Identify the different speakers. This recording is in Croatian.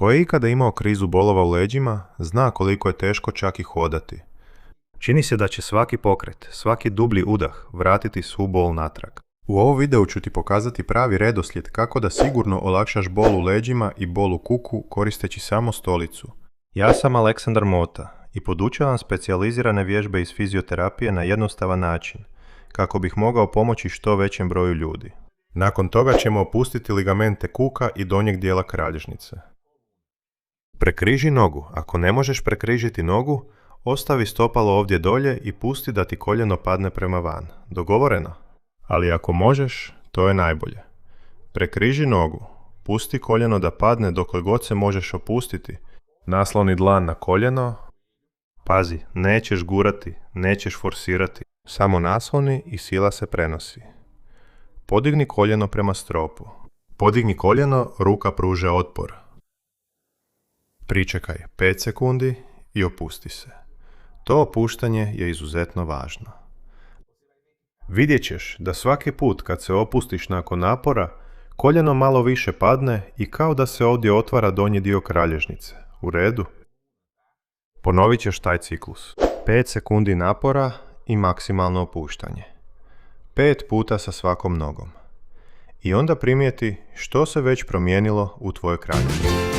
Speaker 1: Tko je ikada imao krizu bolova u leđima, zna koliko je teško čak i hodati.
Speaker 2: Čini se da će svaki pokret, svaki dublji udah vratiti svu bol natrag.
Speaker 1: U ovom videu ću ti pokazati pravi redoslijed kako da sigurno olakšaš bol u leđima i bol u kuku koristeći samo stolicu.
Speaker 2: Ja sam Aleksandar Mota i podučavam specijalizirane vježbe iz fizioterapije na jednostavan način, kako bih mogao pomoći što većem broju ljudi.
Speaker 1: Nakon toga ćemo opustiti ligamente kuka i donjeg dijela kralježnice. Prekriži nogu. Ako ne možeš prekrižiti nogu, ostavi stopalo ovdje dolje i pusti da ti koljeno padne prema van. Dogovoreno? Ali ako možeš, to je najbolje. Prekriži nogu. Pusti koljeno da padne dokle god se možeš opustiti. Nasloni dlan na koljeno.
Speaker 2: Pazi, nećeš gurati, nećeš forsirati.
Speaker 1: Samo nasloni i sila se prenosi. Podigni koljeno prema stropu. Podigni koljeno, ruka pruža otpor. Pričekaj 5 sekundi i opusti se. To opuštanje je izuzetno važno. Vidjet ćeš da svaki put kad se opustiš nakon napora, koljeno malo više padne i kao da se ovdje otvara donji dio kralježnice. U redu? Ponovit ćeš taj ciklus.
Speaker 2: 5 sekundi napora i maksimalno opuštanje.
Speaker 1: 5 puta sa svakom nogom. I onda primijeti što se već promijenilo u tvojoj kralježnici.